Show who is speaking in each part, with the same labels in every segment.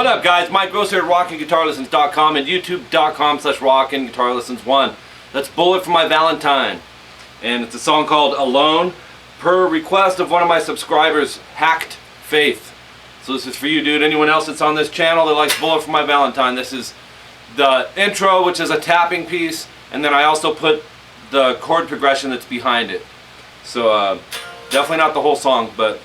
Speaker 1: What up, guys? Mike Gross here at rockinguitarlessons.com and youtube.com/rockinguitarlessons1. That's Bullet for My Valentine. And it's a song called Alone, per request of one of my subscribers, 𝐂𝐿𝐶. So this is for you, dude. Anyone else that's on this channel that likes Bullet for My Valentine. This is the intro, which is a tapping piece, and then I also put the chord progression that's behind it. So definitely not the whole song, but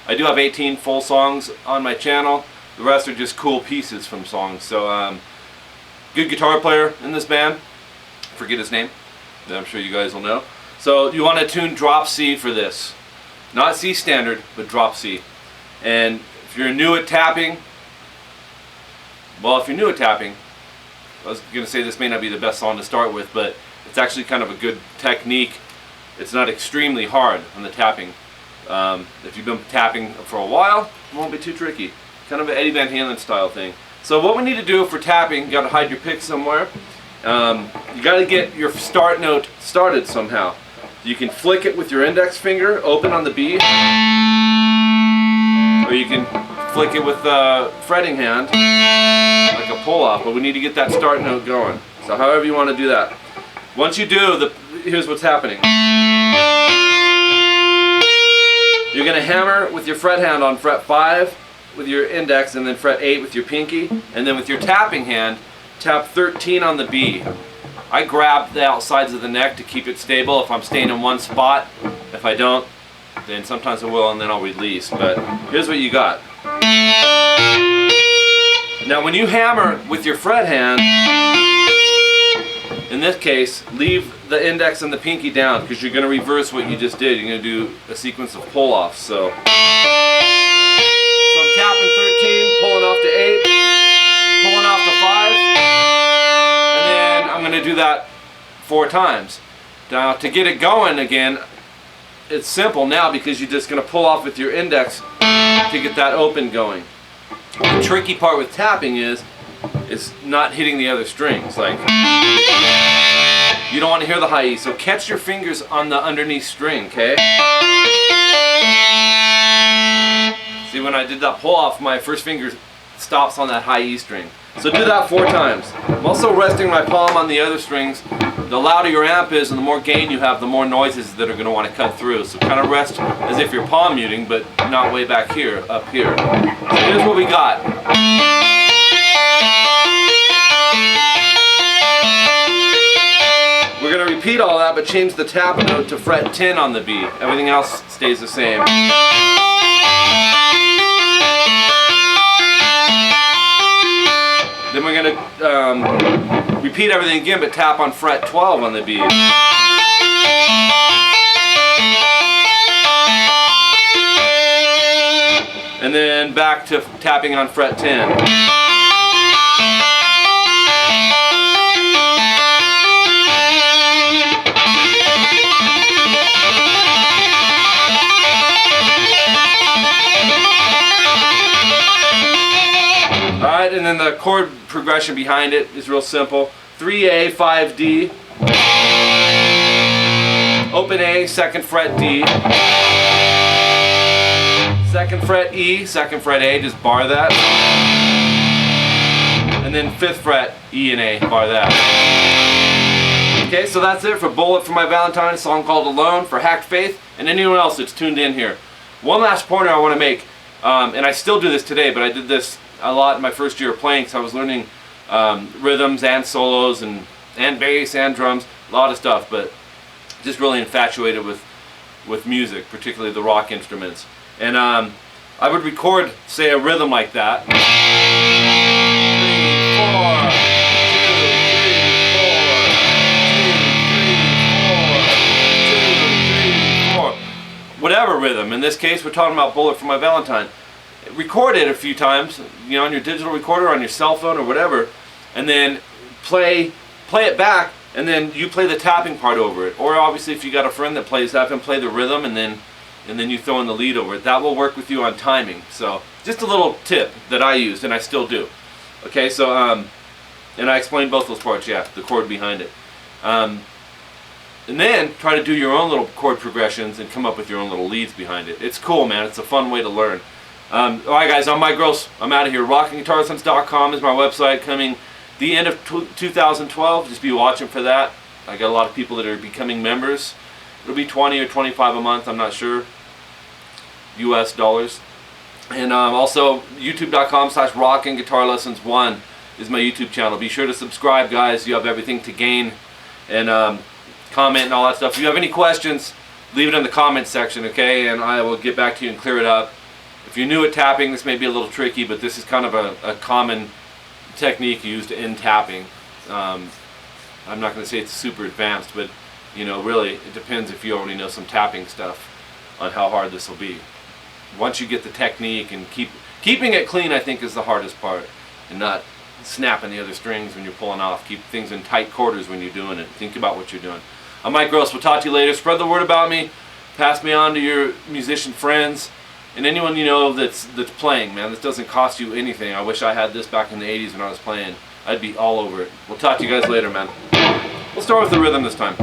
Speaker 1: I do have 18 full songs on my channel. The rest are just cool pieces from songs. So good guitar player in this band. Forget his name. I'm sure you guys will know. So you want to tune drop C for this. Not C standard, but drop C. And if you're new at tapping, I was going to say this may not be the best song to start with, but it's actually kind of a good technique. It's not extremely hard on the tapping. If you've been tapping for a while, it won't be too tricky. Kind of an Eddie Van Halen style thing. So what we need to do for tapping, you got to hide your pick somewhere. You got to get your start note started somehow. You can flick it with your index finger, open on the B, or you can flick it with the fretting hand, like a pull-off. But we need to get that start note going. So however you want to do that. Once you do, here's what's happening. You're going to hammer with your fret hand on fret 5 with your index, and then fret 8 with your pinky, and then with your tapping hand, tap 13 on the B. I grab the outsides of the neck to keep it stable if I'm staying in one spot. If I don't, then sometimes I will, and then I'll release. But here's what you got. Now when you hammer with your fret hand, in this case, leave the index and the pinky down, because you're going to reverse what you just did. You're going to do a sequence of pull-offs. So I'm tapping 13, pulling off to 8, pulling off to 5, and then I'm going to do that 4 times. Now to get it going again, it's simple now, because you're just going to pull off with your index to get that open going. The tricky part with tapping is not hitting the other strings. Like, you don't want to hear the high E, so catch your fingers on the underneath string, okay? See, when I did that pull off, my first finger stops on that high E string. So do that 4 times. I'm also resting my palm on the other strings. The louder your amp is and the more gain you have, the more noises that are going to want to cut through. So kind of rest as if you're palm muting, but not way back here, up here. So here's what we got. We're going to repeat all that, but change the tap note to fret 10 on the B. Everything else stays the same. Then we're going to repeat everything again, but tap on fret 12 on the B. And then back to tapping on fret 10. Alright, and then the chord progression behind it is real simple. 3A, 5D, open A, 2nd fret D, 2nd fret E, 2nd fret A, just bar that, and then 5th fret E and A, bar that. Okay, so that's it for Bullet for My Valentine, a song called Alone, for 𝐂𝐿𝐶, and anyone else that's tuned in here. One last pointer I want to make, and I still do this today, but I did this a lot in my first year of playing, so I was learning rhythms and solos and bass and drums, a lot of stuff, but just really infatuated with music, particularly the rock instruments. And I would record, say, a rhythm like that. 3, 4, 2, 3, 4, 2, 3, 4. Whatever rhythm. In this case, we're talking about Bullet for My Valentine. Record it a few times, you know, on your digital recorder, on your cell phone or whatever, and then play it back, and then you play the tapping part over it. Or obviously, if you got a friend that plays, have him play the rhythm, and then you throw in the lead over it. That will work with you on timing. So just a little tip that I used, and I still do. Okay, so and I explained both those parts, yeah, the chord behind it. And then try to do your own little chord progressions and come up with your own little leads behind it. It's cool, man. It's a fun way to learn. Alright guys, I'm Mike Gross. I'm out of here. rockinguitarlessons.com is my website, coming the end of 2012. Just be watching for that. I got a lot of people that are becoming members. It'll be 20 or 25 a month, I'm not sure. US dollars. And also youtube.com/rockinguitarlessons1 is my YouTube channel. Be sure to subscribe, guys. You have everything to gain. And comment and all that stuff. If you have any questions, leave it in the comment section, okay? And I will get back to you and clear it up. If you're new at tapping, this may be a little tricky, but this is kind of a common technique used in tapping. I'm not going to say it's super advanced, but you know, really, it depends if you already know some tapping stuff on how hard this will be. Once you get the technique and keeping it clean, I think is the hardest part, and not snapping the other strings when you're pulling off. Keep things in tight quarters when you're doing it. Think about what you're doing. I'm Mike Gross. We'll talk to you later. Spread the word about me. Pass me on to your musician friends and anyone you know that's playing, man. This doesn't cost you anything. I wish I had this back in the 80s when I was playing. I'd be all over it. We'll talk to you guys later, man. We'll start with the rhythm this time.